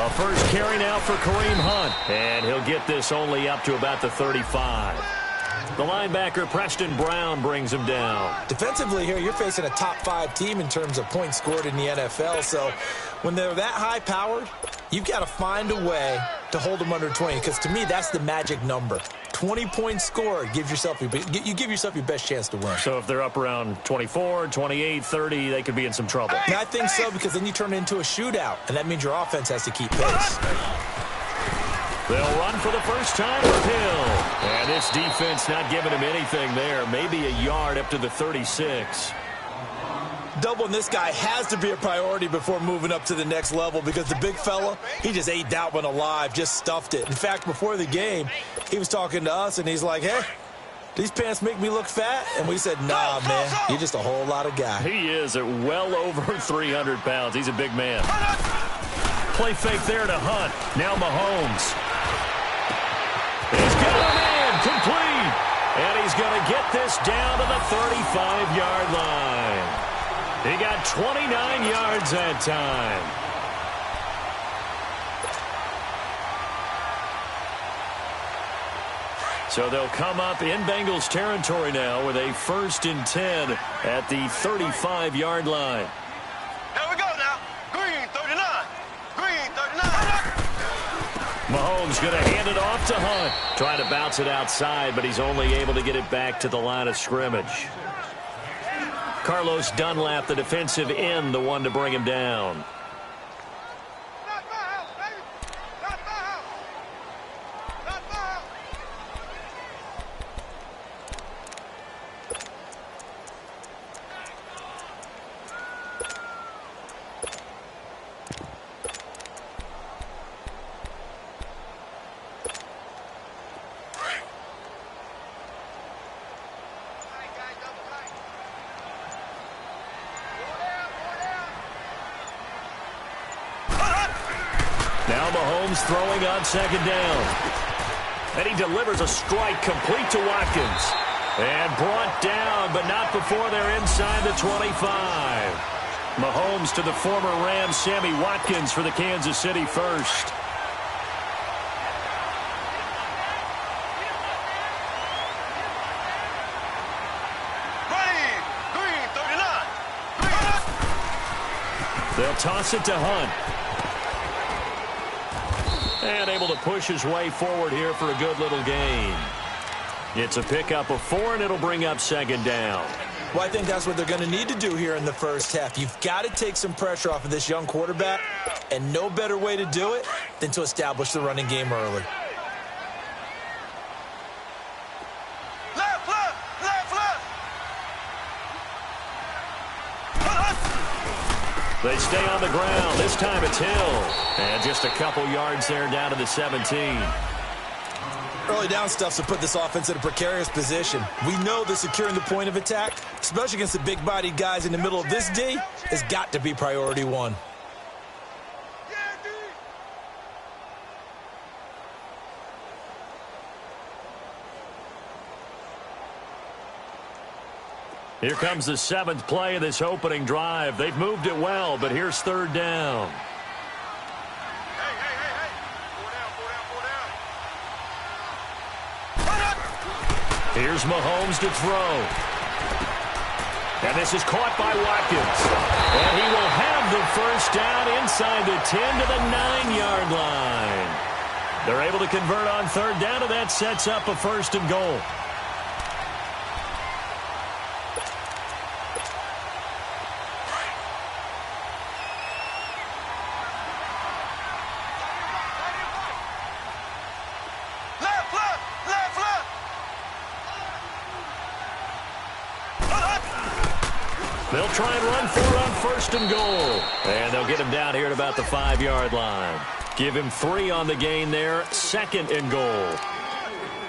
A first carry now for Kareem Hunt. And he'll get this only up to about the 35. The linebacker, Preston Brown, brings him down. Defensively here, you're facing a top-5 team in terms of points scored in the NFL. So when they're that high-powered, you've got to find a way to hold them under 20. Because to me, that's the magic number. 20 points scored, you give yourself your best chance to win. So if they're up around 24, 28, 30, they could be in some trouble. And I think so, because then you turn it into a shootout, and that means your offense has to keep pace. They'll run for the first time with Hill. And this defense not giving him anything there. Maybe a yard up to the 36. Doubling this guy has to be a priority before moving up to the next level, because the big fella, he just ate that one alive, just stuffed it. In fact, before the game, he was talking to us, and he's like, hey, these pants make me look fat? And we said, nah, man, you're just a whole lot of guy. He is at well over 300 pounds. He's a big man. Play fake there to Hunt. Now Mahomes. He's got him in, complete. And he's going to get this down to the 35-yard line. He got 29 yards that time. So they'll come up in Bengals territory now with a 1st and 10 at the 35-yard line. Here we go now. Green 39. Green 39. Mahomes going to hand it off to Hunt. Trying to bounce it outside, but he's only able to get it back to the line of scrimmage. Carlos Dunlap, the defensive end, the one to bring him down. Now Mahomes throwing on 2nd down. And he delivers a strike complete to Watkins. And brought down, but not before they're inside the 25. Mahomes to the former Ram, Sammy Watkins, for the Kansas City first. Green 39. They'll toss it to Hunt. And able to push his way forward here for a good little gain. It's a pickup of 4, and it'll bring up 2nd down. Well, I think that's what they're going to need to do here in the first half. You've got to take some pressure off of this young quarterback, and no better way to do it than to establish the running game early. They stay on the ground. This time it's Hill. And just a couple yards there down to the 17. Early down stuff to put this offense in a precarious position. We know that securing the point of attack, especially against the big-bodied guys in the middle of this D, has got to be priority 1. Here comes the 7th play of this opening drive. They've moved it well, but here's 3rd down. Hey. Four down. Here's Mahomes to throw. And this is caught by Watkins. And he will have the first down inside the 10 to the 9-yard line. They're able to convert on 3rd down, and that sets up a 1st and goal. They'll try and run for it on 1st and goal. And they'll get him down here at about the 5-yard line. Give him 3 on the gain there. 2nd and goal.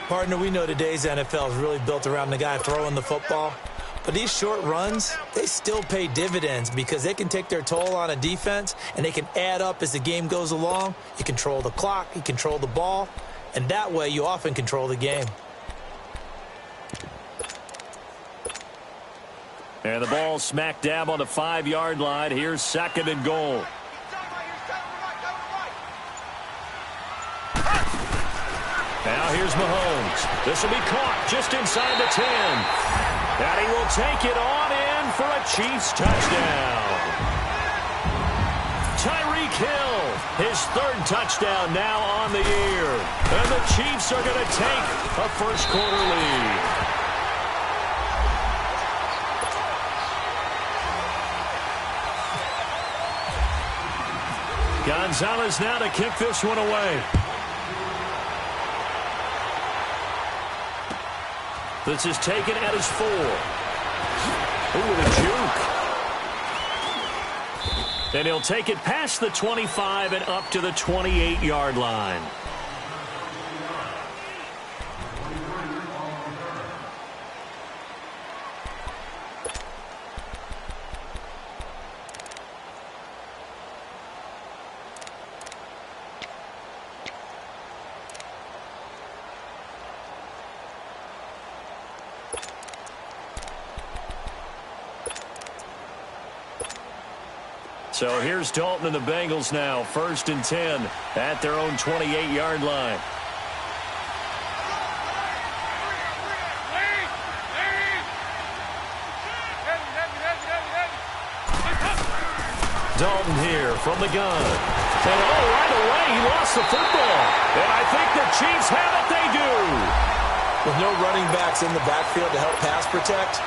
Partner, we know today's NFL is really built around the guy throwing the football. But these short runs, they still pay dividends because they can take their toll on a defense, and they can add up as the game goes along. You control the clock, you control the ball, and that way you often control the game. And the ball smack dab on the 5-yard line. Here's 2nd and goal. Now here's Mahomes. This will be caught just inside the 10. And he will take it on in for a Chiefs touchdown. Tyreek Hill, his third touchdown now on the year. And the Chiefs are going to take a first quarter lead. Gonzalez now to kick this one away. This is taken at his 4. Ooh, with a juke. And he'll take it past the 25 and up to the 28-yard line. So here's Dalton and the Bengals now, 1st and 10 at their own 28-yard line. Dalton here from the gun. And right away he lost the football. And I think the Chiefs have it. They do. With no running backs in the backfield to help pass protect,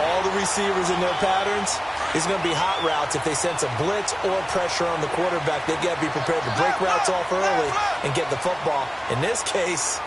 all the receivers in their patterns, it's going to be hot routes. If they sense a blitz or pressure on the quarterback, they've got to be prepared to break routes off early and get the football. In this case,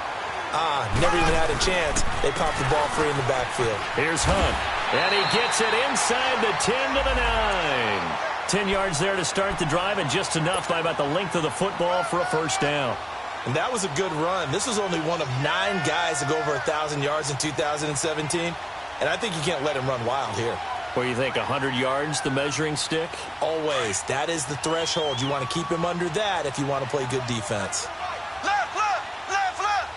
never even had a chance. They popped the ball free in the backfield. Here's Hunt, and he gets it inside the 10 to the 9. 10 yards there to start the drive, and just enough by about the length of the football for a first down. And that was a good run. This was only one of 9 guys to go over 1,000 yards in 2017. And I think you can't let him run wild here. What do you think, 100 yards, the measuring stick? Always. That is the threshold. You want to keep him under that if you want to play good defense. Left, left, left, left.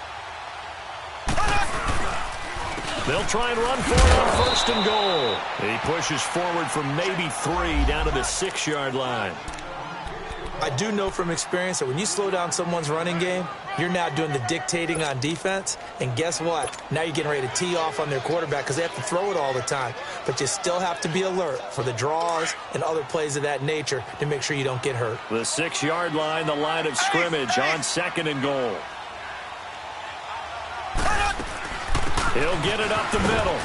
They'll try and run for it on 1st and goal. He pushes forward for maybe 3 down to the 6-yard line. I do know from experience that when you slow down someone's running game, you're now doing the dictating on defense. And guess what? Now you're getting ready to tee off on their quarterback because they have to throw it all the time. But you still have to be alert for the draws and other plays of that nature to make sure you don't get hurt. The 6-yard line, the line of scrimmage on 2nd and goal. He'll get it up the middle.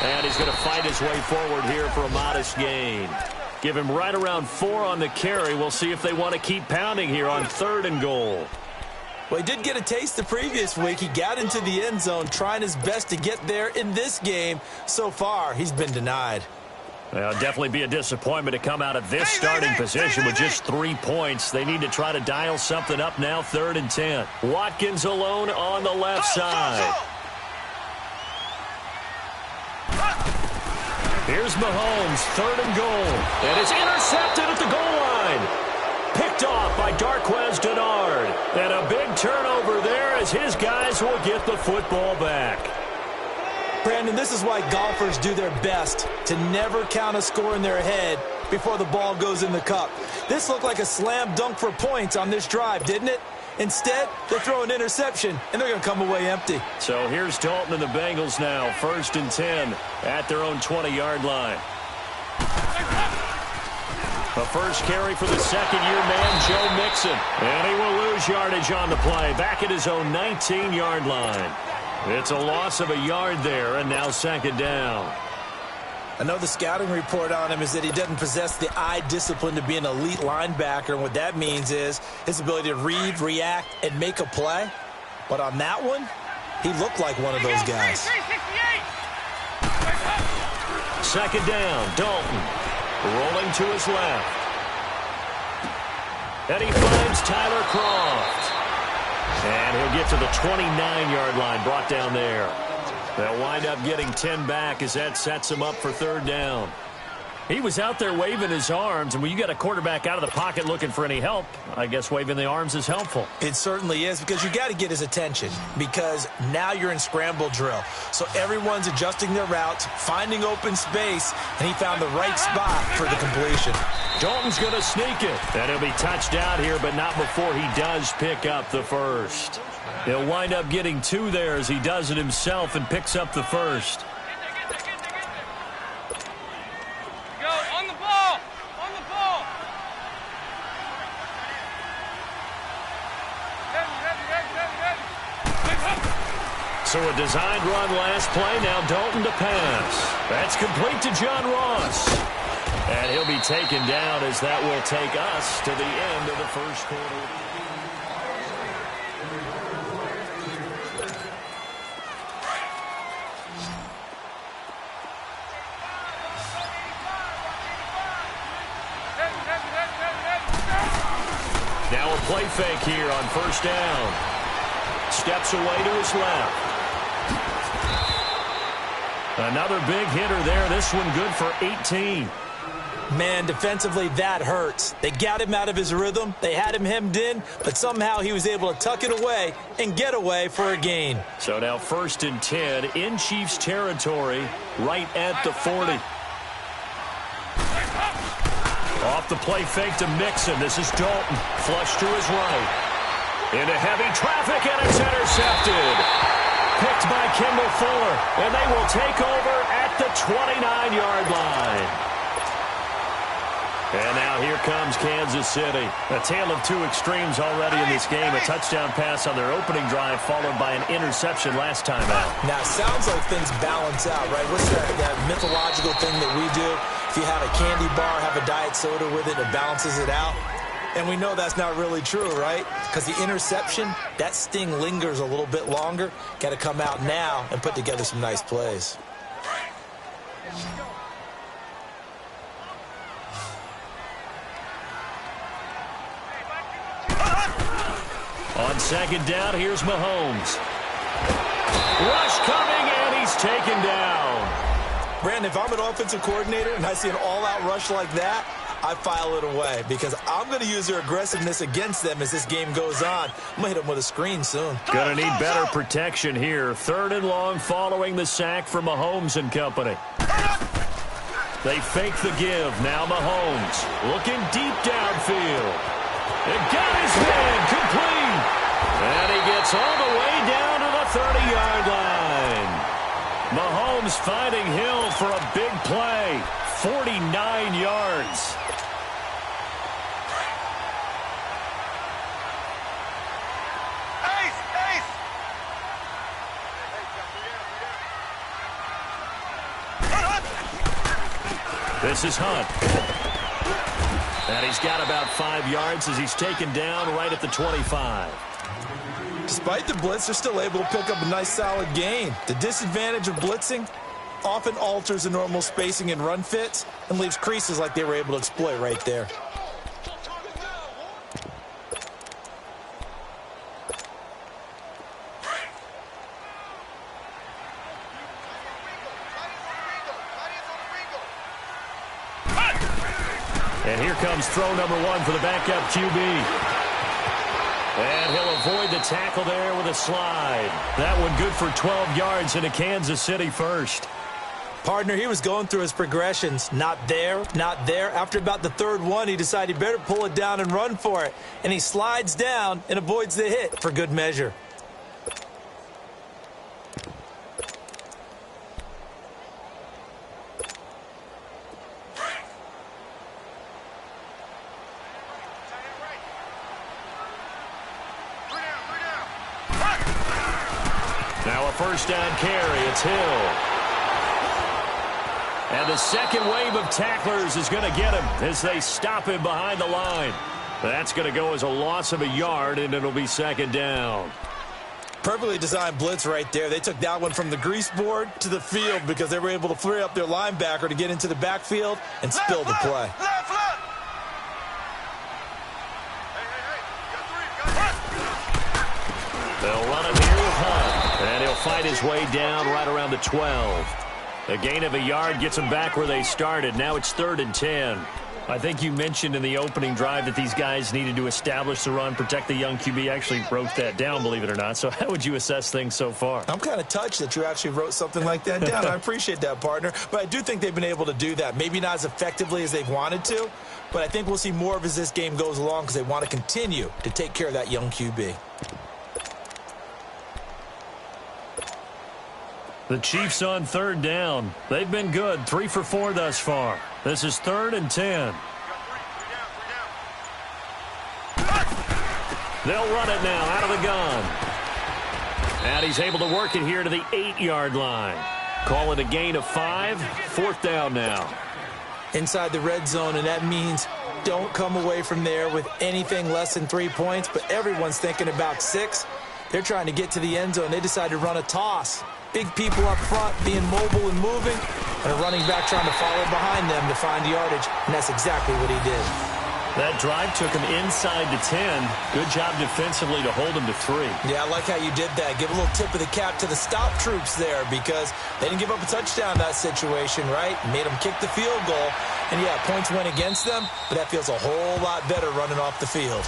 And he's going to fight his way forward here for a modest gain. Give him right around 4 on the carry. We'll see if they want to keep pounding here on 3rd and goal. Well, he did get a taste the previous week. He got into the end zone trying his best to get there in this game. So far, he's been denied. Well, definitely be a disappointment to come out of this starting position with just 3 points. They need to try to dial something up now, 3rd and 10. Watkins alone on the left side. Here's Mahomes, 3rd and goal. And it's intercepted at the goal line. Picked off by Darqueze Dennard. And a big turnover there as his guys will get the football back. Brandon, this is why golfers do their best to never count a score in their head before the ball goes in the cup. This looked like a slam dunk for points on this drive, didn't it? Instead, they throw an interception, and they're going to come away empty. So here's Dalton and the Bengals now, 1st and 10 at their own 20-yard line. The first carry for the second-year man, Joe Mixon. And he will lose yardage on the play, back at his own 19-yard line. It's a loss of a yard there, and now 2nd down. I know the scouting report on him is that he doesn't possess the eye discipline to be an elite linebacker. And what that means is his ability to read, react, and make a play. But on that one, he looked like one of those guys. 2nd down, Dalton rolling to his left. And he finds Tyler Kroft. And he'll get to the 29-yard line, brought down there. They'll wind up getting 10 back as that sets him up for 3rd down. He was out there waving his arms, and when you got a quarterback out of the pocket looking for any help, I guess waving the arms is helpful. It certainly is, because you got to get his attention, because now you're in scramble drill. So everyone's adjusting their routes, finding open space, and he found the right spot for the completion. Dalton's going to sneak it. And he'll be touched out here, but not before he does pick up the first. He'll wind up getting 2 there as he does it himself and picks up the first. Go, on the ball! On the ball! So a designed run last play. Now Dalton to pass. That's complete to John Ross. And he'll be taken down as that will take us to the end of the first quarter. Now a play fake here on first down. Steps away to his left. Another big hitter there. This one good for 18. Man, defensively, that hurts. They got him out of his rhythm. They had him hemmed in, but somehow he was able to tuck it away and get away for a gain. So now 1st and 10 in Chiefs territory, right at the 40. Off the play fake to Mixon. This is Dalton. Flush to his right. Into heavy traffic, and it's intercepted. Picked by Kimball Fuller, and they will take over at the 29-yard line. And now here comes Kansas City. A tale of 2 extremes already in this game. A touchdown pass on their opening drive, followed by an interception last time out. Now, it sounds like things balance out, right? What's that mythological thing that we do? If you have a candy bar, have a diet soda with it, it balances it out. And we know that's not really true, right? Because the interception, that sting lingers a little bit longer. Got to come out now and put together some nice plays. On second down, here's Mahomes. Rush coming, and he's taken down. Brandon, if I'm an offensive coordinator and I see an all-out rush like that, I file it away because I'm going to use their aggressiveness against them as this game goes on. I'm going to hit them with a screen soon. Going to need better protection here. 3rd and long following the sack for Mahomes and company. They fake the give. Now Mahomes looking deep downfield. It got his man complete. And he gets all the way down to the 30-yard line. Mahomes finding Hill for a big play. 49 yards. This is Hunt. And he's got about 5 yards as he's taken down right at the 25. Despite the blitz, they're still able to pick up a nice solid gain. The disadvantage of blitzing often alters the normal spacing and run fits and leaves creases like they were able to exploit right there. And here comes throw number 1 for the backup QB. And he'll avoid the tackle there with a slide. That one good for 12 yards into Kansas City first. Partner, he was going through his progressions. Not there, not there. After about the 3rd one, he decided he better pull it down and run for it. And he slides down and avoids the hit for good measure. Now a first down carry. It's Hill. And the second wave of tacklers is going to get him as they stop him behind the line. That's going to go as a loss of a yard, and it'll be second down. Perfectly designed blitz right there. They took that one from the grease board to the field because they were able to free up their linebacker to get into the backfield and spill the play. They'll run him here with Hunt, and he'll fight his way down right around the 12. A gain of a yard gets them back where they started. Now it's 3rd and 10. I think you mentioned in the opening drive that these guys needed to establish the run, protect the young QB. I actually wrote that down, believe it or not. So how would you assess things so far? I'm kind of touched that you actually wrote something like that down. I appreciate that, partner. But I do think they've been able to do that. Maybe not as effectively as they've wanted to, but I think we'll see more of as this game goes along because they want to continue to take care of that young QB. The Chiefs on third down. They've been good, 3 for 4 thus far. This is 3rd and 10. They'll run it now out of the gun. And he's able to work it here to the 8-yard line. Call it a gain of 5. 4th down now. Inside the red zone, and that means don't come away from there with anything less than 3 points, but everyone's thinking about 6. They're trying to get to the end zone. They decide to run a toss. Big people up front being mobile and moving, and a running back trying to follow behind them to find yardage, and that's exactly what he did. That drive took him inside the 10. Good job defensively to hold him to 3. Yeah, I like how you did that. Give a little tip of the cap to the stop troops there because they didn't give up a touchdown in that situation, right? Made them kick the field goal. And, yeah, points went against them, but that feels a whole lot better running off the field.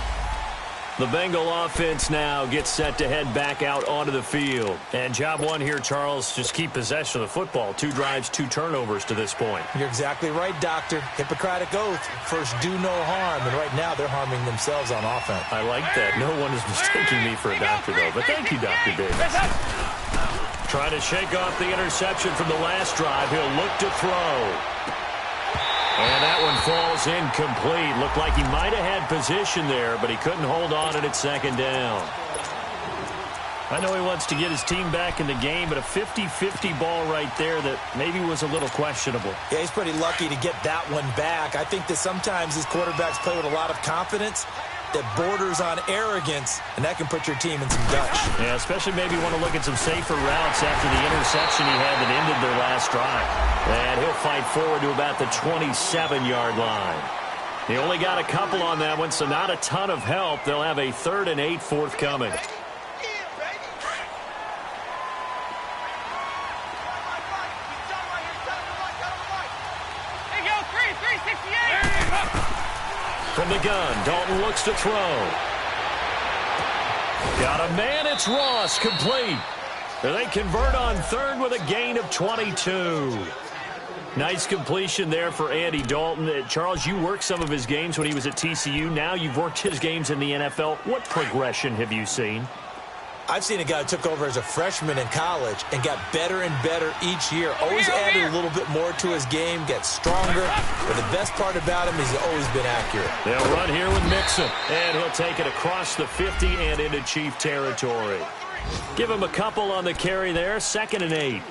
The Bengal offense now gets set to head back out onto the field. And job one here, Charles, just keep possession of the football. 2 drives, 2 turnovers to this point. You're exactly right, Doctor. Hippocratic oath. First, do no harm. And right now, they're harming themselves on offense. I like that. No one is mistaking me for a doctor, though. But thank you, Dr. Davis. Trying to shake off the interception from the last drive. He'll look to throw. And that one falls incomplete. Looked like he might have had position there, but he couldn't hold on at 2nd down. I know he wants to get his team back in the game, but a 50-50 ball right there that maybe was a little questionable. Yeah, he's pretty lucky to get that one back. I think that sometimes these quarterbacks play with a lot of confidence that borders on arrogance, and that can put your team in some dutch. Yeah, especially maybe want to look at some safer routes after the interception he had that ended their last drive. And he'll fight forward to about the 27-yard line. He only got a couple on that one, so not a ton of help. They'll have a 3rd and 8 forthcoming. Hey, go, 368. From the gun, Dalton looks to throw. Got a man, it's Ross, complete. They convert on 3rd with a gain of 22. Nice completion there for Andy Dalton. Charles, you worked some of his games when he was at TCU. Now you've worked his games in the NFL. What progression have you seen? I've seen a guy who took over as a freshman in college and got better and better each year. Always added a little bit more to his game, gets stronger. But the best part about him is he's always been accurate. They'll run here with Mixon. And he'll take it across the 50 and into Chief territory. Give him a couple on the carry there. 2nd and 8.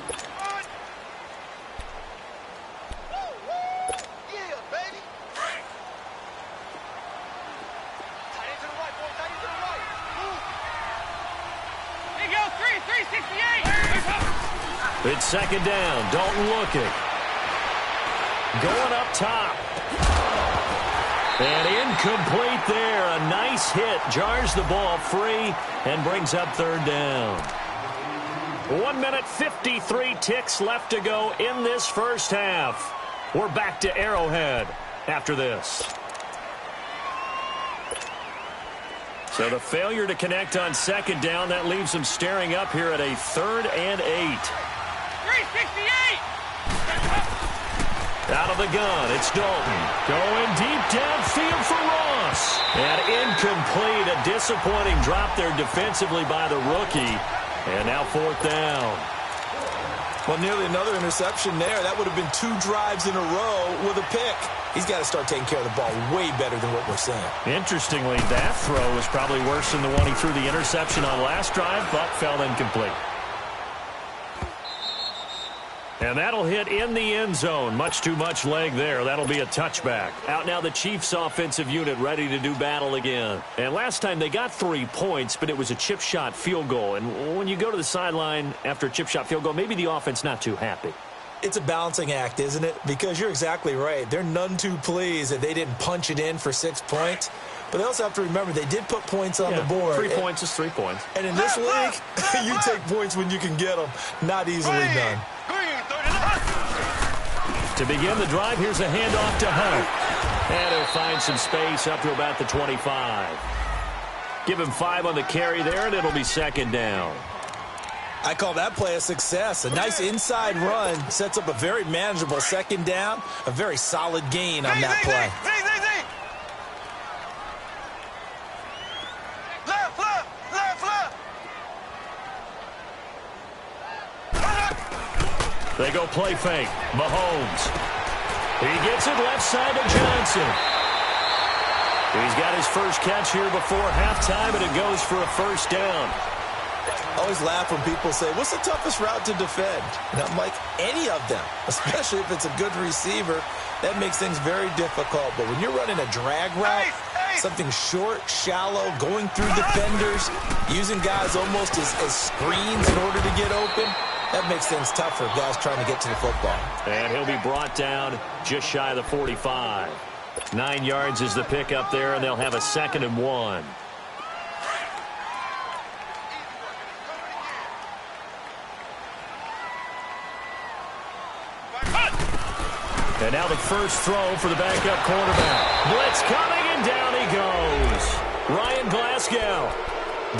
It's 2nd down. Dalton looking. Going up top. And incomplete there. A nice hit. Jars the ball free and brings up 3rd down. 1 minute, 53 ticks left to go in this first half. We're back to Arrowhead after this. So the failure to connect on 2nd down, that leaves them staring up here at a 3rd and 8. 368! Out of the gun, it's Dalton. Going deep downfield for Ross. And incomplete, a disappointing drop there defensively by the rookie. And now 4th down. Well, nearly another interception there. That would have been 2 drives in a row with a pick. He's got to start taking care of the ball way better than what we're seeing. Interestingly, that throw was probably worse than the one he threw the interception on last drive, but fell incomplete. And that'll hit in the end zone. Much too much leg there. That'll be a touchback. Out now the Chiefs offensive unit ready to do battle again. And last time they got 3 points, but it was a chip shot field goal. And when you go to the sideline after a chip shot field goal, maybe the offense not too happy. It's a balancing act, isn't it? Because you're exactly right. They're none too pleased that they didn't punch it in for 6 points. But they also have to remember they did put points on the board. 3 points is 3 points. And in this league, you take points when you can get them. Not easily done. To begin the drive, here's a handoff to Hunt. And he'll find some space up to about the 25. Give him 5 on the carry there, and it'll be 2nd down. I call that play a success. A nice inside run sets up a very manageable 2nd down. A very solid gain on that play. They go play fake. Mahomes. He gets it left side to Johnson. He's got his first catch here before halftime, and it goes for a first down. I always laugh when people say, what's the toughest route to defend? And I'm like, any of them, especially if it's a good receiver. That makes things very difficult. But when you're running a drag route, something short, shallow, going through defenders, using guys almost as screens in order to get open, that makes things tough for guys trying to get to the football. And he'll be brought down just shy of the 45. 9 yards is the pickup there, and they'll have a 2nd and 1. And now the first throw for the backup quarterback. Blitz coming, and down he goes. Ryan Glasgow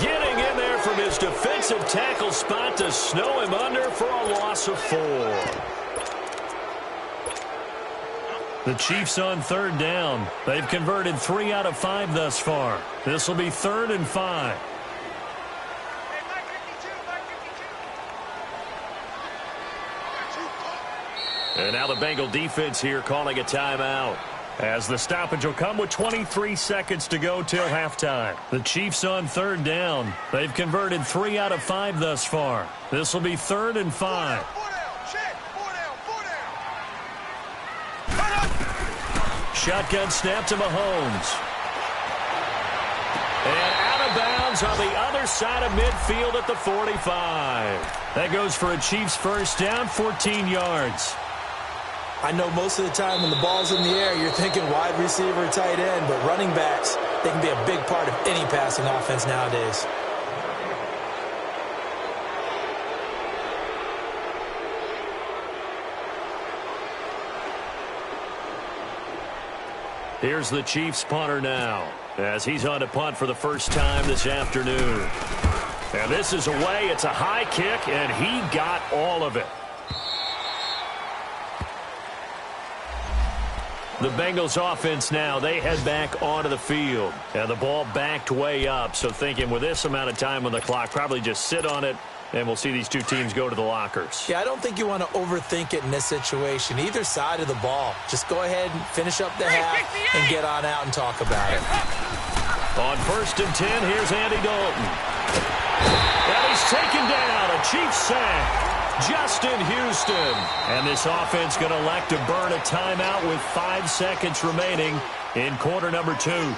getting in there from his defensive tackle spot to snow him under for a loss of 4. The Chiefs on 3rd down. They've converted 3 out of 5 thus far. This will be 3rd and 5. And now the Bengal defense here calling a timeout, as the stoppage will come with 23 seconds to go till halftime. The Chiefs on 3rd down. They've converted 3 out of 5 thus far. This will be 3rd and 5. Shotgun snap to Mahomes. And out of bounds on the other side of midfield at the 45. That goes for a Chiefs first down, 14 yards. I know most of the time when the ball's in the air, you're thinking wide receiver, tight end, but running backs, they can be a big part of any passing offense nowadays. Here's the Chiefs punter now, as he's on to punt for the first time this afternoon. And this is away. It's a high kick, and he got all of it. The Bengals offense now, they head back onto the field. And the ball backed way up, so thinking with this amount of time on the clock, probably just sit on it, and we'll see these two teams go to the lockers. Yeah, I don't think you want to overthink it in this situation. Either side of the ball. Just go ahead and finish up the half and get on out and talk about it. On 1st and 10, here's Andy Dalton. And he's taken down, a Chiefs sack. Justin Houston. And this offense going to elect to burn a timeout with 5 seconds remaining in quarter number 2.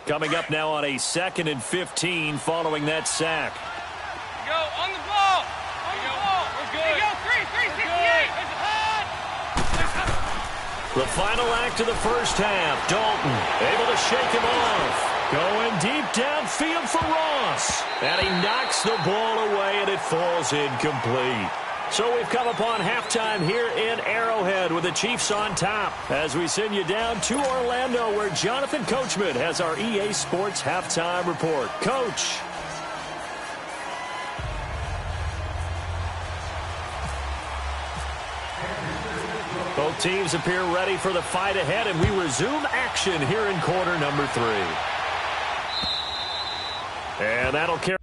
Coming up now on a 2nd and 15 following that sack. Go on the ball. On the ball. We're good. Go 368. The final act of the first half. Dalton able to shake him off. Going deep downfield for Ross. And he knocks the ball away, and it falls incomplete. So we've come upon halftime here in Arrowhead with the Chiefs on top as we send you down to Orlando, where Jonathan Coachman has our EA Sports halftime report. Coach. Both teams appear ready for the fight ahead, and we resume action here in quarter number 3. And that'll carry.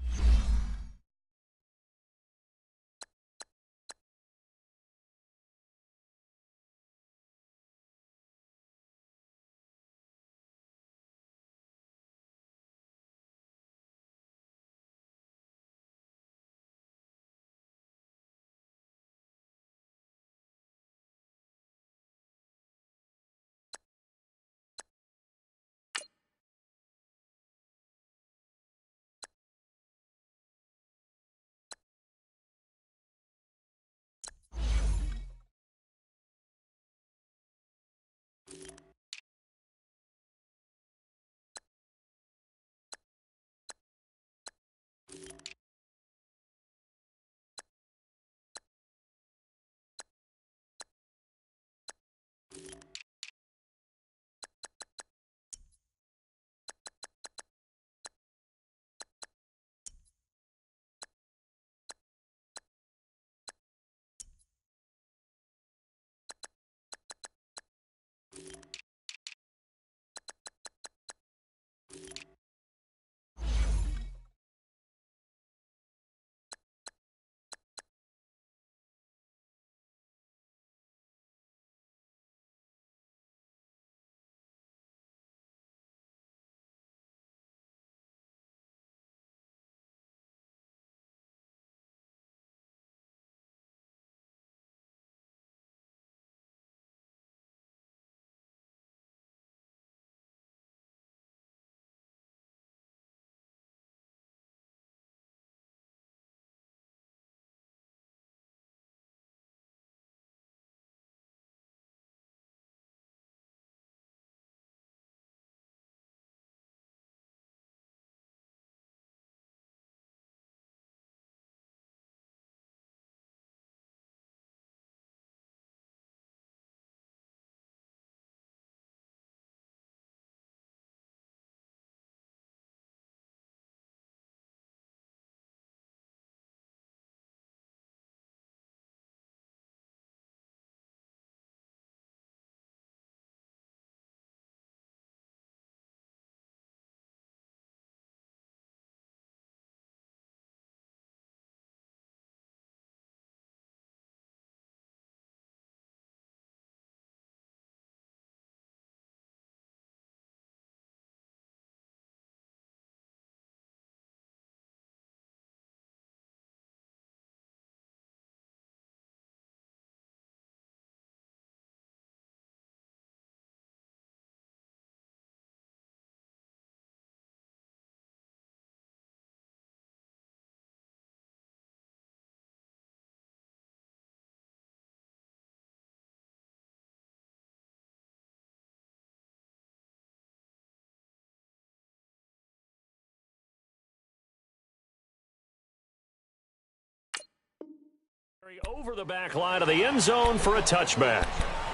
Over the back line of the end zone for a touchback.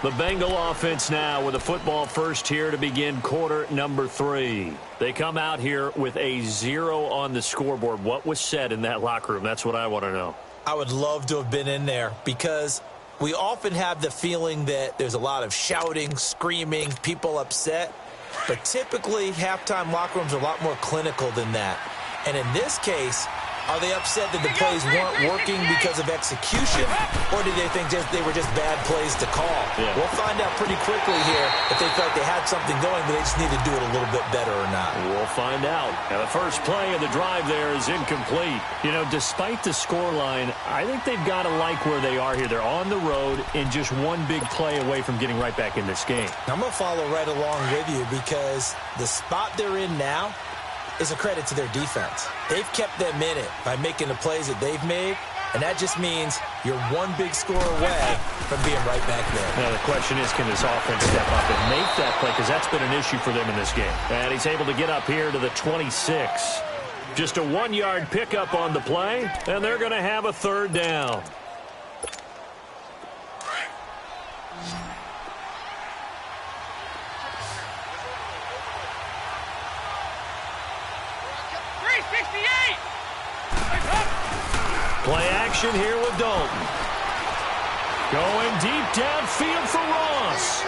The Bengal offense now with a football first here to begin quarter number 3. They come out here with a 0 on the scoreboard. What was said in that locker room? That's what I want to know. I would love to have been in there because we often have the feeling that there's a lot of shouting, screaming, people upset. But typically, halftime locker rooms are a lot more clinical than that. And in this case, are they upset that the plays weren't working because of execution, or did they think they were just bad plays to call? Yeah. We'll find out pretty quickly here if they felt they had something going, but they just need to do it a little bit better or not. We'll find out. And the first play of the drive there is incomplete. You know, despite the scoreline, I think they've got to like where they are here. They're on the road and just one big play away from getting right back in this game. I'm going to follow right along with you because the spot they're in now is a credit to their defense. They've kept them in it by making the plays that they've made, and that just means you're one big score away from being right back there. Now, the question is, can this offense step up and make that play? Because that's been an issue for them in this game. And he's able to get up here to the 26. Just a 1-yard pickup on the play, and they're going to have a third down. Play action here with Dalton. Going deep downfield for Ross.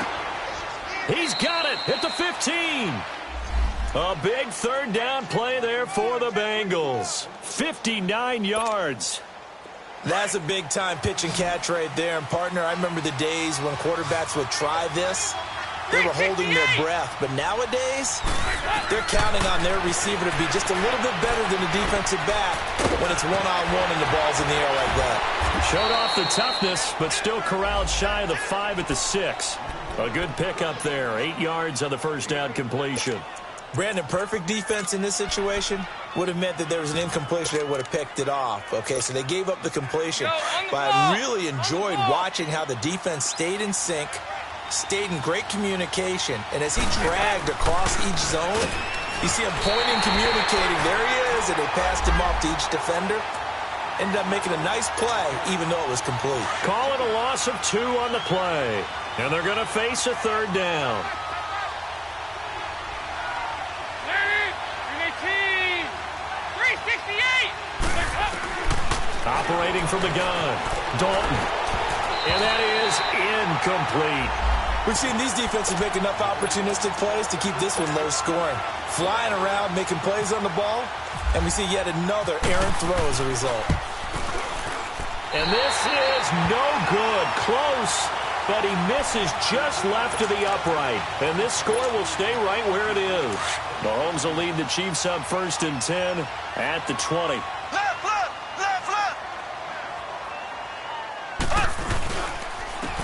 He's got it at the 15. A big third down play there for the Bengals. 59 yards. That's a big-time pitch and catch right there. And, partner, I remember the days when quarterbacks would try this. They were holding their breath. But nowadays, they're counting on their receiver to be just a little bit better than the defensive back when it's one-on-one and the ball's in the air like that. Showed off the toughness, but still corralled shy of the 5 at the 6. A good pickup there. 8 yards on the first down completion. Brandon, perfect defense in this situation would have meant that there was an incompletion. They would have picked it off. Okay, so they gave up the completion. But I really enjoyed watching how the defense stayed in sync, stayed in great communication, and as he dragged across each zone, you see him pointing, communicating. There he is, and they passed him off to each defender. Ended up making a nice play, even though it was complete. Call it a loss of 2 on the play, and they're going to face a third down. Operating from the gun, Dalton. And that is incomplete. We've seen these defenses make enough opportunistic plays to keep this one low scoring. Flying around, making plays on the ball, and we see yet another errant throw as a result. And this is no good. Close, but he misses just left to the upright. And this score will stay right where it is. Mahomes will lead the Chiefs up 1st and 10 at the 20.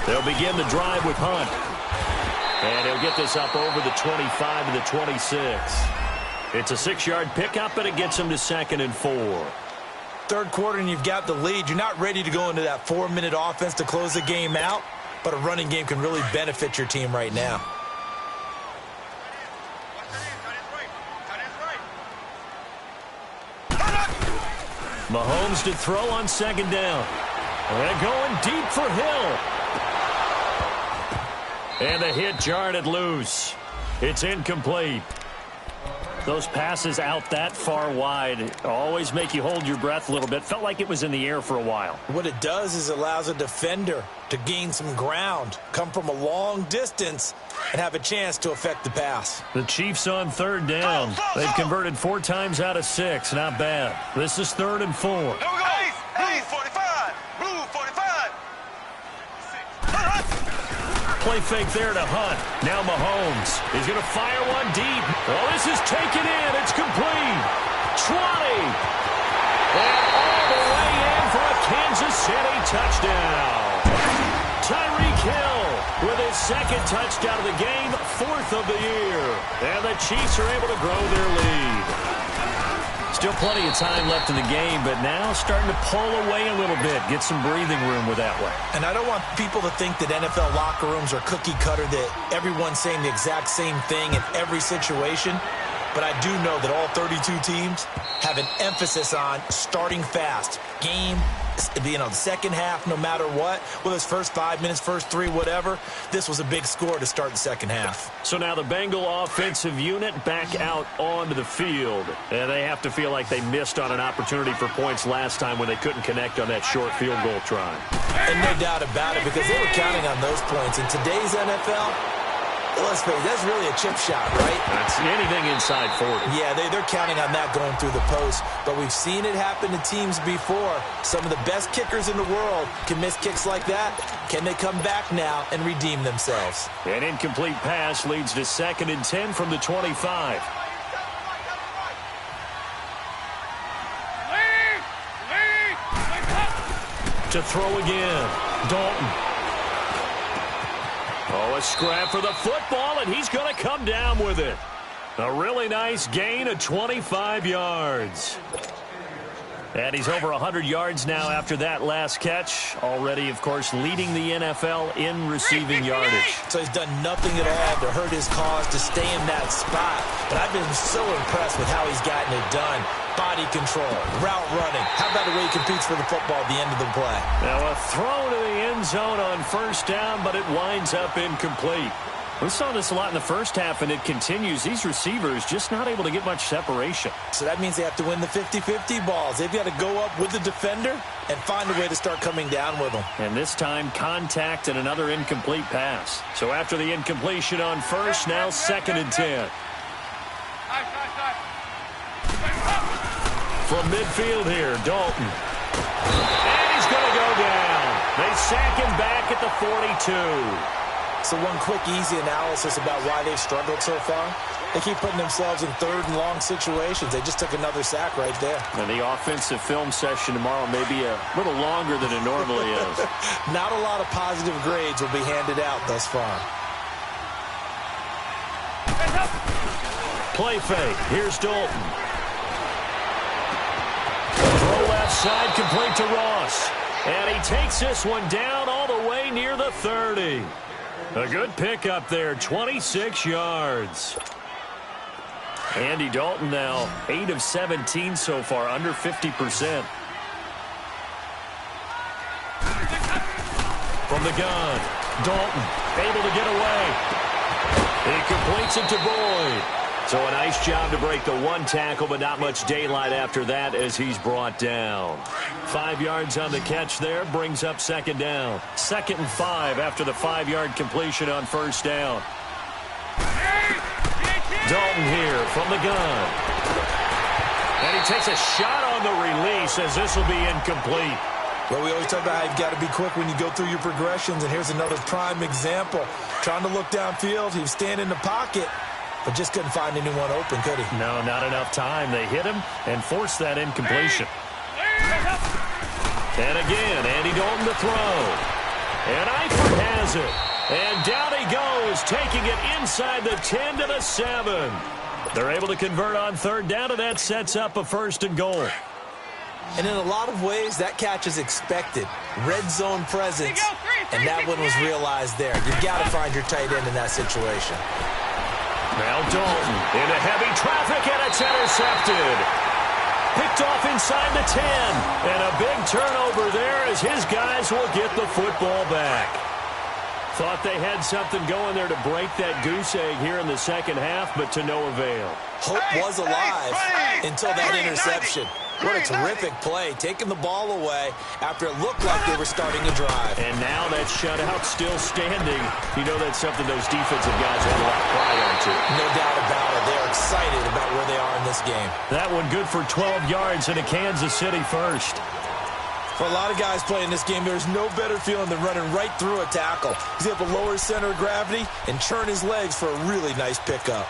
They'll begin the drive with Hunt. And he'll get this up over the 25 to the 26. It's a 6-yard pickup, but it gets him to 2nd and 4. Third quarter and you've got the lead. You're not ready to go into that 4-minute offense to close the game out, but a running game can really benefit your team right now. Mahomes to throw on 2nd down. And going deep for Hill. And the hit jarred it loose. It's incomplete. Those passes out that far wide always make you hold your breath a little bit. Felt like it was in the air for a while. What it does is it allows a defender to gain some ground, come from a long distance, and have a chance to affect the pass. The Chiefs on 3rd down. They've converted 4 times out of 6. Not bad. This is 3rd and 4. Here we go. Blue 45. Blue 45. Play fake there to Hunt. Now Mahomes. He's going to fire one deep. Oh, this is taken in. It's complete. 20. And all the way in for a Kansas City touchdown. Tyreek Hill with his 2nd touchdown of the game, 4th of the year. And the Chiefs are able to grow their lead. Still plenty of time left in the game, but now starting to pull away a little bit, get some breathing room with that one. And I don't want people to think that NFL locker rooms are cookie cutter, that everyone's saying the exact same thing in every situation. But I do know that all 32 teams have an emphasis on starting fast, game The second half, no matter what, whether it's first 5 minutes, first 3, whatever, this was a big score to start the second half. So now the Bengal offensive unit back out onto the field. And they have to feel like they missed on an opportunity for points last time when they couldn't connect on that short field goal try. And no doubt about it, because they were counting on those points. In today's NFL, let's face it, that's really a chip shot, right? That's anything inside 40. Yeah, they're counting on that going through the post. But we've seen it happen to teams before. Some of the best kickers in the world can miss kicks like that. Can they come back now and redeem themselves? An incomplete pass leads to 2nd and 10 from the 25. To throw again, Dalton. Oh, a scrap for the football, and he's going to come down with it. A really nice gain of 25 yards. And he's over 100 yards now after that last catch. Already, of course, leading the NFL in receiving yardage. So he's done nothing at all to hurt his cause to stay in that spot. But I've been so impressed with how he's gotten it done. Body control, route running. How about the way he competes for the football at the end of the play? Now a throw to the end zone on first down, but it winds up incomplete. We saw this a lot in the first half, and it continues. These receivers just not able to get much separation. So that means they have to win the 50-50 balls. They've got to go up with the defender and find a way to start coming down with them. And this time, contact and another incomplete pass. So after the incompletion on first, now 2nd and 10. From midfield here, Dalton. And he's going to go down. They sack him back at the 42. So one quick, easy analysis about why they've struggled so far. They keep putting themselves in 3rd and long situations. They just took another sack right there. And the offensive film session tomorrow may be a little longer than it normally is. Not a lot of positive grades will be handed out thus far. Play fake. Here's Dalton. Throw left side, complete to Ross. And he takes this one down all the way near the 30. A good pickup there, 26 yards. Andy Dalton now 8 of 17 so far, under 50%. From the gun, Dalton able to get away. He completes it to Boyd. So a nice job to break the one tackle, but not much daylight after that as he's brought down. 5 yards on the catch there, brings up 2nd down. 2nd and 5 after the 5-yard completion on first down. Dalton here from the gun. And he takes a shot on the release as this will be incomplete. Well, we always talk about how you've got to be quick when you go through your progressions, and here's another prime example. Trying to look downfield, he was standing in the pocket, but just couldn't find anyone open, could he? No, not enough time. They hit him and forced that incompletion. And again, Andy Dalton to throw. And Eifert has it. And down he goes, taking it inside the 10 to the 7. They're able to convert on 3rd down, and that sets up a 1st and goal. And in a lot of ways, that catch is expected. Red zone presence, and that one was realized there. You've got to find your tight end in that situation. Now Dalton into heavy traffic, and it's intercepted. Picked off inside the 10. And a big turnover there as his guys will get the football back. Thought they had something going there to break that goose egg here in the second half, but to no avail. Hope was alive until that interception. What a terrific play, taking the ball away after it looked like they were starting to drive. And now that shutout still standing. You know that's something those defensive guys have a lot of pride on, too. No doubt about it. They're excited about where they are in this game. That one good for 12 yards and a Kansas City first. For a lot of guys playing this game, there's no better feeling than running right through a tackle. He's able to lower his center of gravity and turn his legs for a really nice pickup.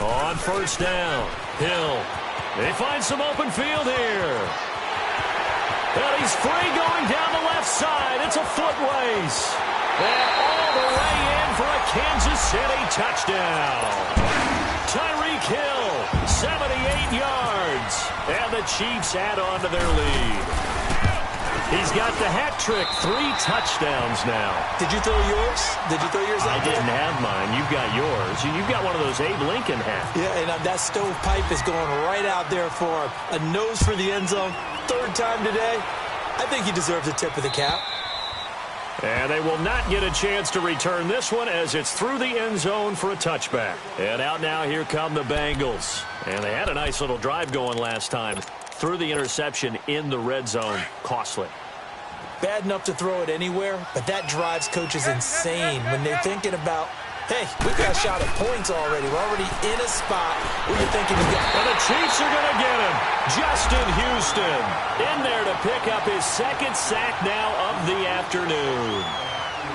On first down, Hill. They find some open field here. And he's free going down the left side. It's a foot race. And all the way in for a Kansas City touchdown. Tyreek Hill 78 yards. And the Chiefs add on to their lead. He's got the hat trick, 3 touchdowns now. Did you throw yours? Did you throw yours out I didn't have mine. You've got yours. You've got one of those Abe Lincoln hats. Yeah, and that stovepipe is going right out there for him. A nose for the end zone. 3rd time today. I think he deserves a tip of the cap. And they will not get a chance to return this one as it's through the end zone for a touchback. And out now, here come the Bengals. And they had a nice little drive going last time. Through the interception in the red zone. Costly. Bad enough to throw it anywhere, but that drives coaches insane when they're thinking about, hey, we've got a shot at points already. We're already in a spot where you're thinking to go. And the Chiefs are going to get him. Justin Houston in there to pick up his 2nd sack now of the afternoon.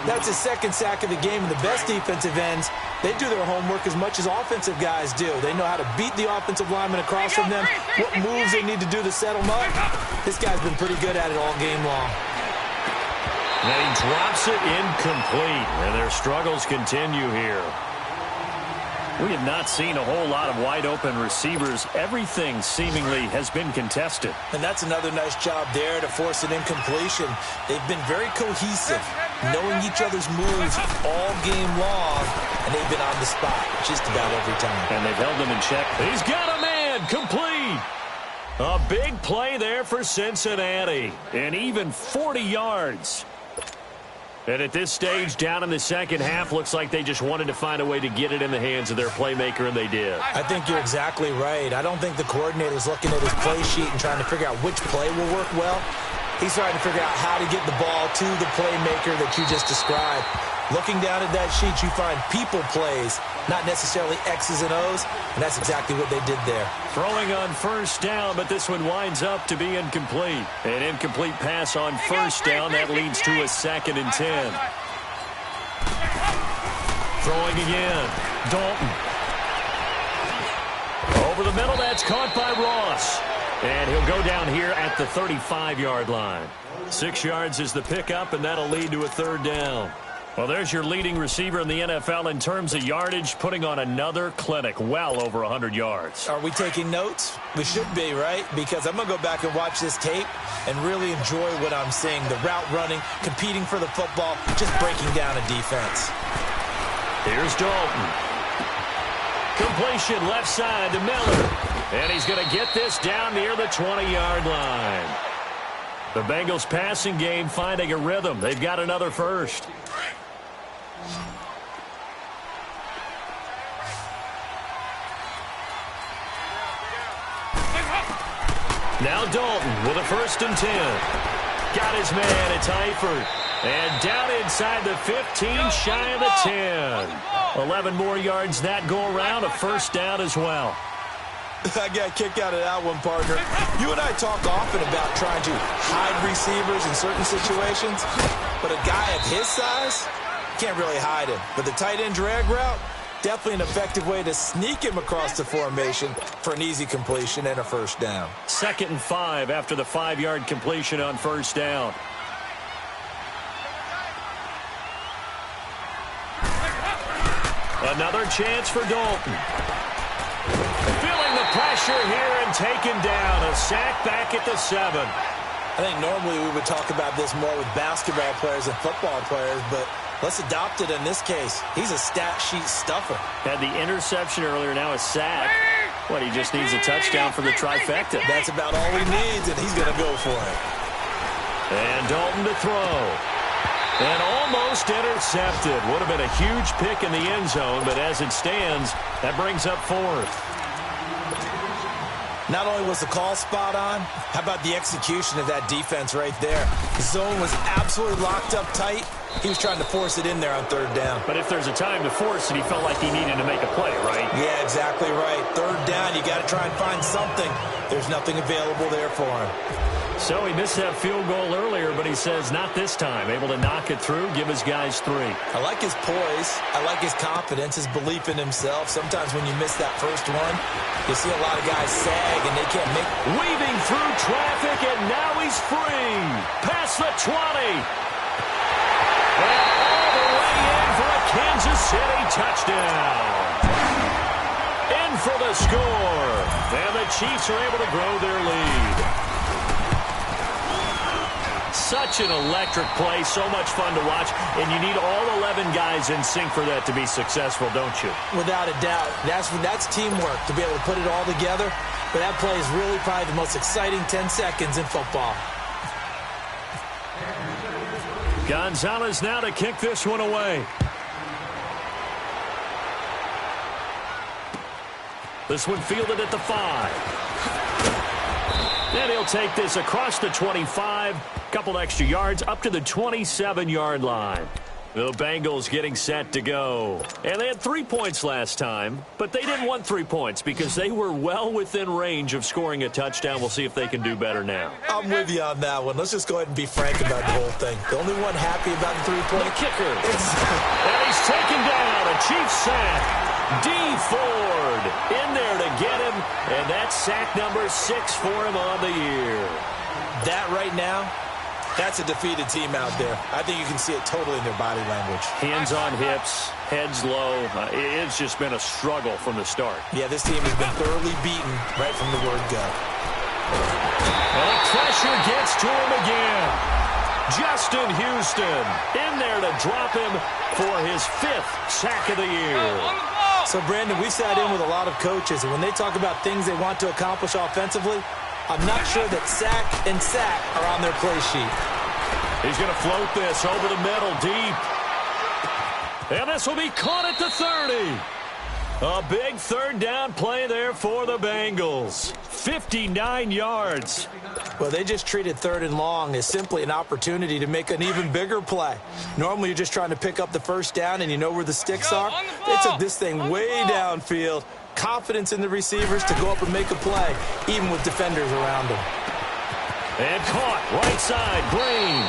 That's his 2nd sack of the game. And the best defensive ends, they do their homework as much as offensive guys do. They know how to beat the offensive lineman across from them, what moves they need to do to set them up. This guy's been pretty good at it all game long. And he drops it incomplete, and their struggles continue here. We have not seen a whole lot of wide-open receivers. Everything seemingly has been contested. And that's another nice job there to force an incompletion. They've been very cohesive, knowing each other's moves all game long, and they've been on the spot just about every time. And they've held them in check. He's got a man, complete. A big play there for Cincinnati, and even 40 yards. And at this stage, down in the second half, looks like they just wanted to find a way to get it in the hands of their playmaker, and they did. I think you're exactly right. I don't think the coordinator's looking at his play sheet and trying to figure out which play will work well. He's trying to figure out how to get the ball to the playmaker that you just described. Looking down at that sheet, you find people plays, not necessarily X's and O's, and that's exactly what they did there. Throwing on 1st down, but this one winds up to be incomplete. An incomplete pass on 1st down. That leads to a 2nd and 10. Throwing again. Dalton. Over the middle, that's caught by Ross. And he'll go down here at the 35-yard line. 6 yards is the pickup, and that'll lead to a 3rd down. Well, there's your leading receiver in the NFL in terms of yardage, putting on another clinic, well over 100 yards. Are we taking notes? We should be, right? Because I'm going to go back and watch this tape and really enjoy what I'm seeing. The route running, competing for the football, just breaking down a defense. Here's Dalton. Completion left side to Miller. And he's going to get this down near the 20-yard line. The Bengals passing game finding a rhythm. They've got another first. Now Dalton with a 1st and 10. Got his man, it's Eifert. And down inside the 15, shy of the 10. 11 more yards that go around, a 1st down as well. I got a kick out of that one, partner. You and I talk often about trying to hide receivers in certain situations, but a guy of his size can't really hide him. But the tight end drag route, definitely an effective way to sneak him across the formation for an easy completion and a 1st down. 2nd and 5 after the 5-yard completion on 1st down. Another chance for Dalton. Feeling the pressure here and taken down. A sack back at the 7. I think normally we would talk about this more with basketball players and football players, but let's adopt it in this case. He's a stat sheet stuffer. Had the interception earlier, now a sack. What, he just needs a touchdown for the trifecta. That's about all he needs, and he's going to go for it. And Dalton to throw. And almost intercepted. Would have been a huge pick in the end zone, but as it stands, that brings up 4th. Not only was the call spot on, how about the execution of that defense right there? The zone was absolutely locked up tight. He was trying to force it in there on 3rd down. But if there's a time to force it, he felt like he needed to make a play, right? Yeah, exactly right. 3rd down, you got to try and find something. There's nothing available there for him. So he missed that field goal earlier, but he says not this time. Able to knock it through, give his guys 3. I like his poise. I like his confidence, his belief in himself. Sometimes when you miss that first one, you see a lot of guys sag and they can't make it. Weaving through traffic, and now he's free. Past the 20. And all the way in for a Kansas City touchdown. In for the score. And the Chiefs are able to grow their lead. Such an electric play, so much fun to watch, and you need all 11 guys in sync for that to be successful, don't you? Without a doubt. That's teamwork, to be able to put it all together. But that play is really probably the most exciting 10 seconds in football. Gonzalez now to kick this one away. This one fielded at the 5. And he'll take this across the 25. Couple extra yards up to the 27-yard line. The Bengals getting set to go. And they had 3 points last time, but they didn't want 3 points because they were well within range of scoring a touchdown. We'll see if they can do better now. I'm with you on that one. Let's just go ahead and be frank about the whole thing. The only one happy about the 3-point. The kicker. And he's taken down. A Chiefs sack. D. Ford in there to get him, and that's sack number 6 for him on the year. That right now, that's a defeated team out there. I think you can see it totally in their body language. Hands on hips, heads low. It's just been a struggle from the start. Yeah, this team has been thoroughly beaten right from the word go. And the pressure gets to him again. Justin Houston in there to drop him for his 5th sack of the year. So, Brandon, we sat in with a lot of coaches, and when they talk about things they want to accomplish offensively, I'm not sure that sack and sack are on their play sheet. He's going to float this over the middle, deep. And this will be caught at the 30. A big third down play there for the Bengals. 59 yards. Well, they just treated 3rd and long as simply an opportunity to make an even bigger play. Normally, you're just trying to pick up the first down and you know where the sticks are. They took this thing way downfield. Confidence in the receivers to go up and make a play, even with defenders around them. And caught right side, Green.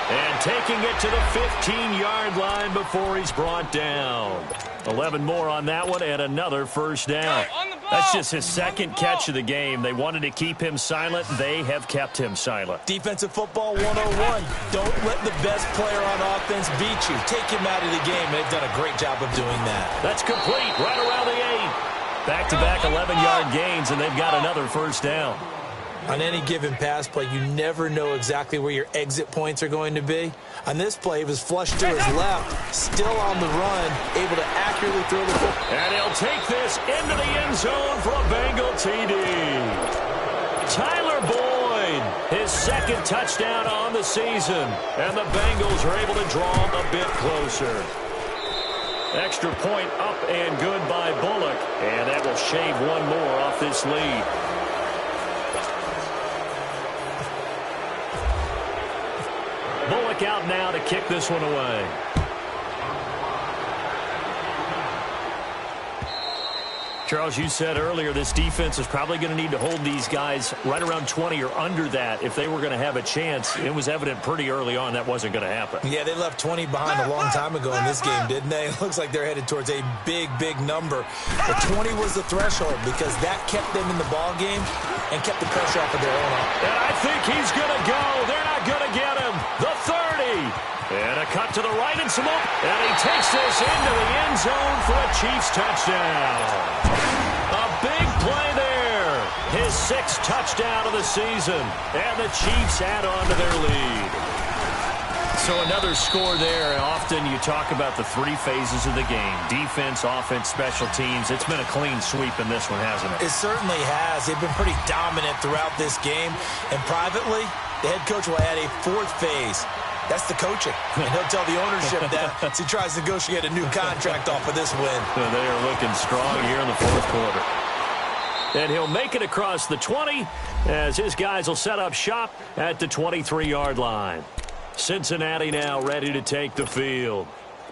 And taking it to the 15-yard line before he's brought down. 11 more on that one and another first down. That's just his 2nd catch of the game. They wanted to keep him silent. They have kept him silent. Defensive football 101. Don't let the best player on offense beat you. Take him out of the game. They've done a great job of doing that. That's complete right around the 8. Back-to-back 11-yard gains, and they've got another first down. On any given pass play, you never know exactly where your exit points are going to be. On this play, he was flushed to his left, still on the run, able to accurately throw the football. And he'll take this into the end zone for a Bengal TD. Tyler Boyd, his 2nd touchdown on the season. And the Bengals are able to draw him a bit closer. Extra point up and good by Bullock. And that will shave one more off this lead. Bullock out now to kick this one away. Charles, you said earlier this defense is probably going to need to hold these guys right around 20 or under that if they were going to have a chance. It was evident pretty early on that wasn't going to happen. Yeah, they left 20 behind a long time ago in this game, didn't they? It looks like they're headed towards a big, big number. But 20 was the threshold because that kept them in the ball game and kept the pressure off of their own arm. And I think he's going to go. They're not going to get him. The 30. And a cut to the right and some up. And he takes this into the end zone for a Chiefs touchdown. A big play there. His 6th touchdown of the season. And the Chiefs add on to their lead. So another score there. And often you talk about the 3 phases of the game. Defense, offense, special teams. It's been a clean sweep in this one, hasn't it? It certainly has. They've been pretty dominant throughout this game. And privately, the head coach will add a 4th phase. That's the coaching. And he'll tell the ownership that as he tries to negotiate a new contract off of this win. They are looking strong here in the 4th quarter. And he'll make it across the 20 as his guys will set up shop at the 23-yard line. Cincinnati now ready to take the field.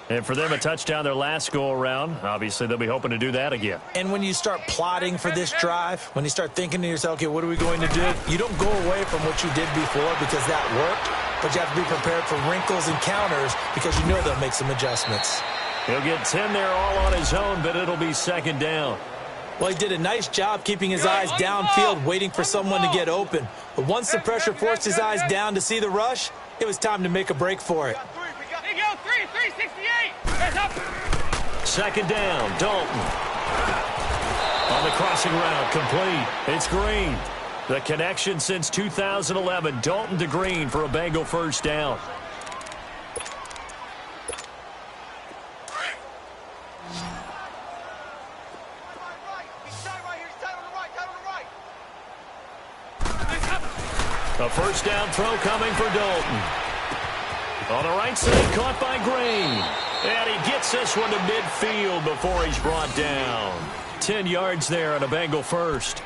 And for them, a touchdown their last go-around. Obviously, they'll be hoping to do that again. And when you start plotting for this drive, when you start thinking to yourself, okay, what are we going to do? You don't go away from what you did before because that worked, but you have to be prepared for wrinkles and counters because you know they'll make some adjustments. He'll get 10 there all on his own, but it'll be 2nd down. Well, he did a nice job keeping his eyes downfield, waiting for someone to get open. But once the pressure forced his eyes down to see the rush, it was time to make a break for it. 368. 2nd down, Dalton. On crossing route complete. It's Green. The connection since 2011. Dalton to Green for a Bengal first down. A first down throw coming for Dalton. On the right side, caught by Green. And he gets this one to midfield before he's brought down. 10 yards there on a Bengal first.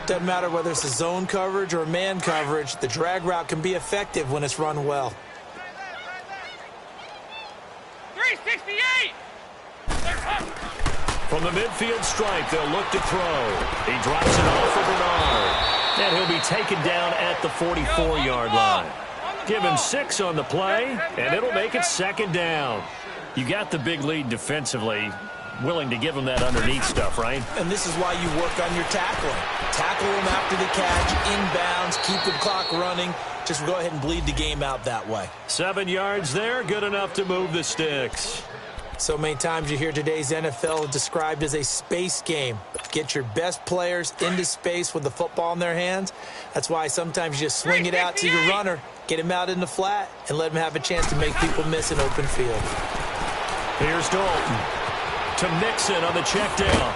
Doesn't matter whether it's a zone coverage or man coverage, the drag route can be effective when it's run well. 368! From the midfield stripe, they'll look to throw. He drops it off for Bernard. And he'll be taken down at the 44-yard line. Give him 6 on the play, and it'll make it second down. You got the big lead defensively. Willing to give him that underneath stuff, right? And this is why you work on your tackling. Tackle him after the catch, inbounds, keep the clock running. Just go ahead and bleed the game out that way. 7 yards there, good enough to move the sticks. So many times you hear today's NFL described as a space game. Get your best players into space with the football in their hands. That's why sometimes you just swing it out to your runner, get him out in the flat, and let him have a chance to make people miss an open field. Here's Dalton to Mixon on the check down.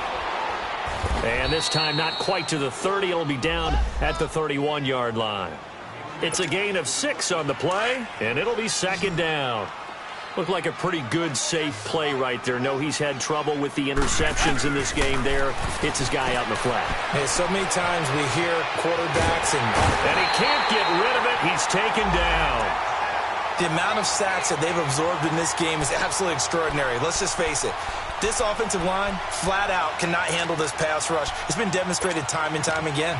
And this time not quite to the 30. It'll be down at the 31-yard line. It's a gain of 6 on the play, and it'll be second down. Looked like a pretty good, safe play right there. No, he's had trouble with the interceptions in this game there. Hits his guy out in the flat. Hey, so many times we hear quarterbacks and he can't get rid of it. He's taken down. The amount of sacks that they've absorbed in this game is absolutely extraordinary. Let's just face it. This offensive line, flat out, cannot handle this pass rush. It's been demonstrated time and time again.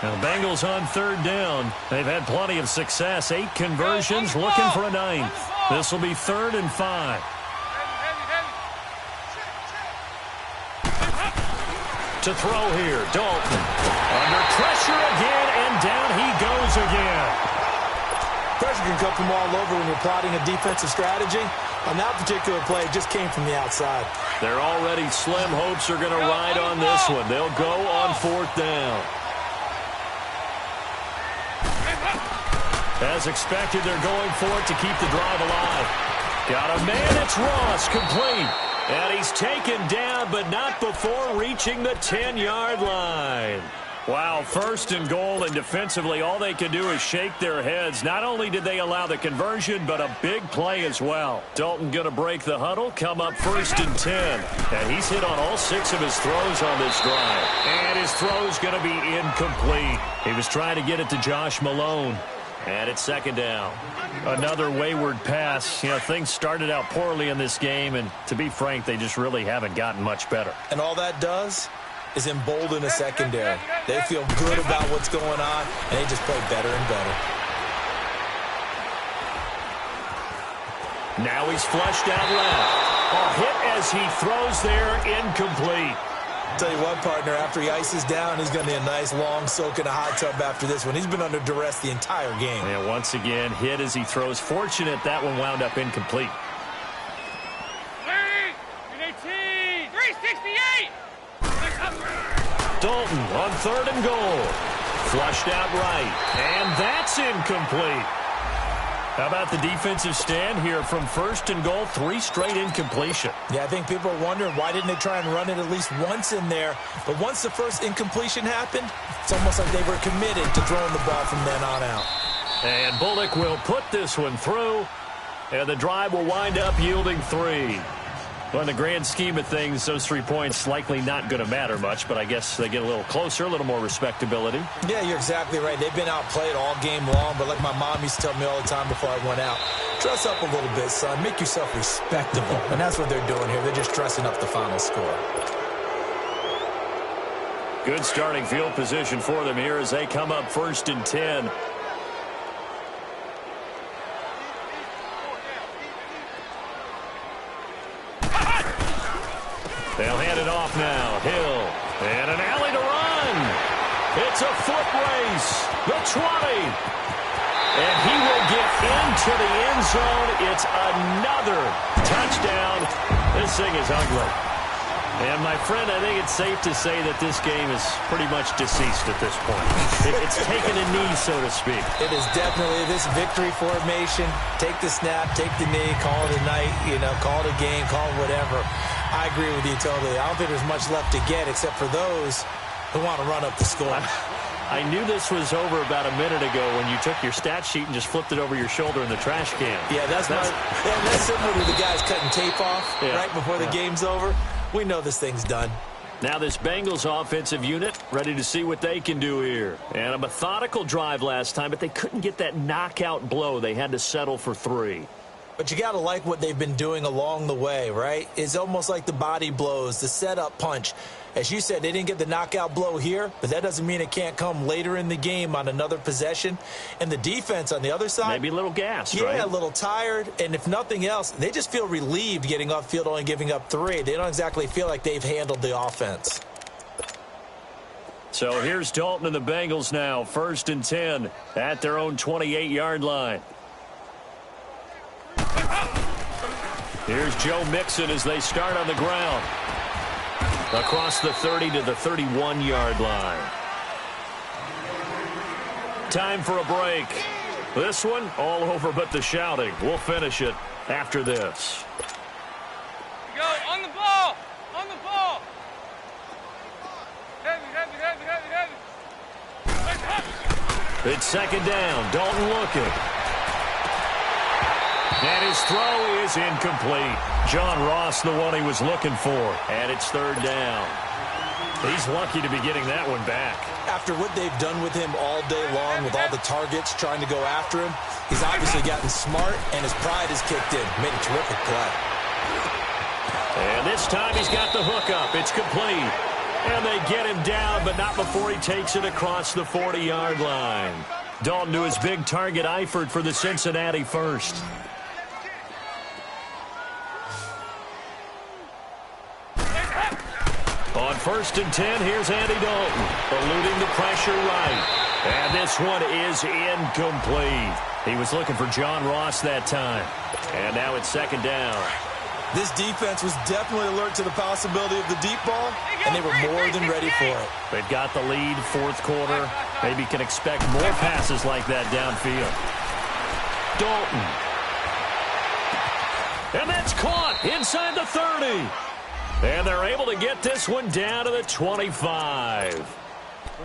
Now, the Bengals on third down. They've had plenty of success. 8 conversions, looking for a 9th. This will be 3rd and 5. To throw here, Dalton. Under pressure again, and down he goes again. Pressure can come from all over when you're plotting a defensive strategy. On that particular play, it just came from the outside. Their already slim hopes are going to ride on this one. They'll go on 4th down. As expected, they're going for it to keep the drive alive. Got a man, it's Ross, complete. And he's taken down, but not before reaching the 10-yard line. Wow, 1st and goal, and defensively, all they can do is shake their heads. Not only did they allow the conversion, but a big play as well. Dalton going to break the huddle, come up 1st and 10. And he's hit on all 6 of his throws on this drive. And his throw's going to be incomplete. He was trying to get it to Josh Malone. And it's second down. Another wayward pass. You know, things started out poorly in this game, and to be frank, they just really haven't gotten much better. And all that does is embolden a secondary. They feel good about what's going on, and they just play better and better. Now he's flushed out left. A hit as he throws there, incomplete. Tell you what, partner, after he ices down, he's going to need a nice long soak in a hot tub after this one. He's been under duress the entire game. And once again, hit as he throws. Fortunate that one wound up incomplete. 368! Dalton on 3rd and goal. Flushed out right. And that's incomplete. How about the defensive stand here from 1st and goal? 3 straight incompletion. Yeah, I think people are wondering why didn't they try and run it at least once in there. But once the first incompletion happened, it's almost like they were committed to throwing the ball from then on out. And Bullock will put this one through, and the drive will wind up yielding 3. Well, in the grand scheme of things, those 3 points likely not going to matter much, but I guess they get a little closer, a little more respectability. Yeah, you're exactly right. They've been outplayed all game long, but like my mom used to tell me all the time before I went out, dress up a little bit, son. Make yourself respectable. And that's what they're doing here. They're just dressing up the final score. Good starting field position for them here as they come up 1st and 10. They'll hand it off now. Hill. And an alley to run. It's a foot race. The 20. And he will get into the end zone. It's another touchdown. This thing is ugly. And, my friend, I think it's safe to say that this game is pretty much deceased at this point. It's taken a knee, so to speak. It is definitely this victory formation. Take the snap, take the knee, call it a night, call it a game, call it whatever. I agree with you totally. I don't think there's much left to get except for those who want to run up the score. I knew this was over about a minute ago when you took your stat sheet and just flipped it over your shoulder in the trash can. Yeah, that's similar to the guys cutting tape off right before the game's over. We know this thing's done. Now this Bengals offensive unit ready to see what they can do here. And a methodical drive last time, but they couldn't get that knockout blow. They had to settle for 3. But you got to like what they've been doing along the way, right? It's almost like the body blows, the setup punch. As you said, they didn't get the knockout blow here, but that doesn't mean it can't come later in the game on another possession. And the defense on the other side, maybe a little gassed, right? Yeah, a little tired. And if nothing else, they just feel relieved getting upfield, only giving up 3. They don't exactly feel like they've handled the offense. So here's Dalton and the Bengals now, 1st and 10 at their own 28-yard line. Here's Joe Mixon as they start on the ground. Across the 30 to the 31-yard line. Time for a break. This one all over but the shouting. We'll finish it after this. Go on the ball. On the ball. Heavy. It's 2nd down. Dalton looking. And his throw is incomplete. John Ross, the one he was looking for. And it's 3rd down. He's lucky to be getting that one back. After what they've done with him all day long with all the targets trying to go after him, he's obviously gotten smart and his pride has kicked in. Made a terrific play. And this time he's got the hook up. It's complete. And they get him down, but not before he takes it across the 40-yard line. Dalton to his big target, Eifert, for the Cincinnati first. On 1st and 10, here's Andy Dalton, eluding the pressure right. And this one is incomplete. He was looking for John Ross that time. And now it's 2nd down. This defense was definitely alert to the possibility of the deep ball, and they were more than ready for it. They've got the lead, 4th quarter. Maybe can expect more passes like that downfield. Dalton. And that's caught inside the 30. And they're able to get this one down to the 25.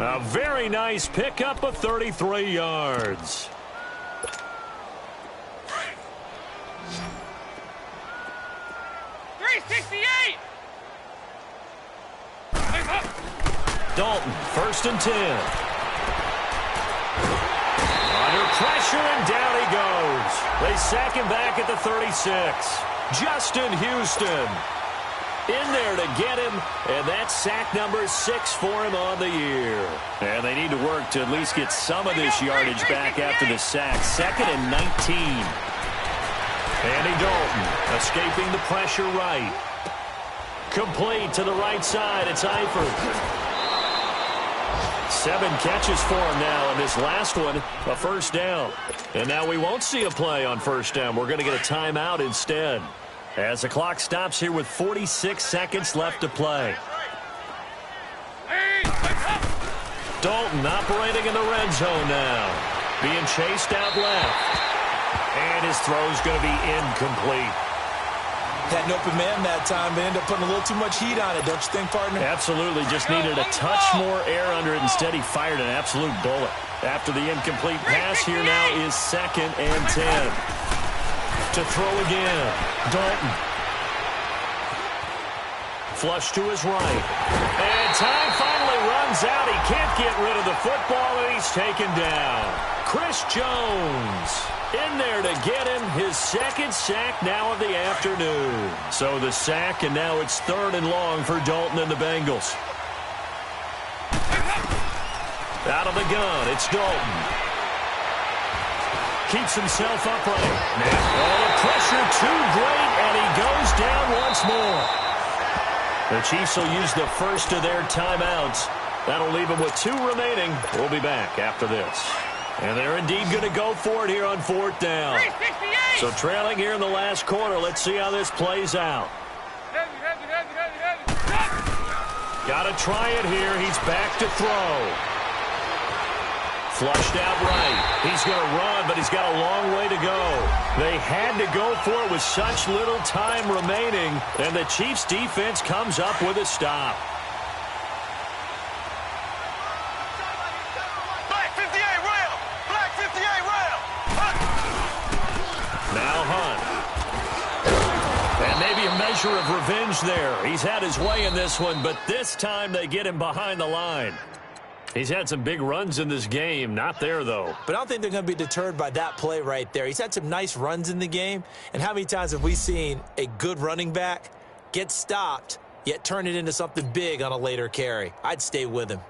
A very nice pickup of 33 yards. Dalton, 1st and 10. Under pressure, and down he goes. They sack him back at the 36. Justin Houston in there to get him, and that's sack number 6 for him on the year. And they need to work to at least get some of this yardage back after the sack. 2nd and 19. Andy Dalton escaping the pressure right. Complete to the right side. It's Eifert. 7 catches for him now, and this last one, a 1st down. And now we won't see a play on 1st down. We're going to get a timeout instead, as the clock stops here with 46 seconds left to play. Dalton operating in the red zone now. Being chased out left. And his throw's going to be incomplete. Had an open man that time, but ended up putting a little too much heat on it, don't you think, partner? Absolutely. Just needed a touch more air under it. Instead, he fired an absolute bullet. After the incomplete pass, here now is 2nd and 10. To throw again. Dalton. Flush to his right. And time finally runs out. He can't get rid of the football, and he's taken down. Chris Jones in there to get him his 2nd sack now of the afternoon. So the sack, and now it's 3rd and long for Dalton and the Bengals. Out of the gun, it's Dalton. Keeps himself upright. Oh, the pressure too great, and he goes down once more. The Chiefs will use the first of their timeouts. That'll leave them with 2 remaining. We'll be back after this. And they're indeed going to go for it here on 4th down. So trailing here in the last quarter. Let's see how this plays out. Got to try it here. He's back to throw. Flushed out right. He's going to run, but he's got a long way to go. They had to go for it with such little time remaining, and the Chiefs' defense comes up with a stop. Black 58 rail. Black 58 rail. Now Hunt. And maybe a measure of revenge there. He's had his way in this one, but this time they get him behind the line. He's had some big runs in this game. Not there, though. But I don't think they're going to be deterred by that play right there. He's had some nice runs in the game. And how many times have we seen a good running back get stopped, yet turn it into something big on a later carry? I'd stay with him.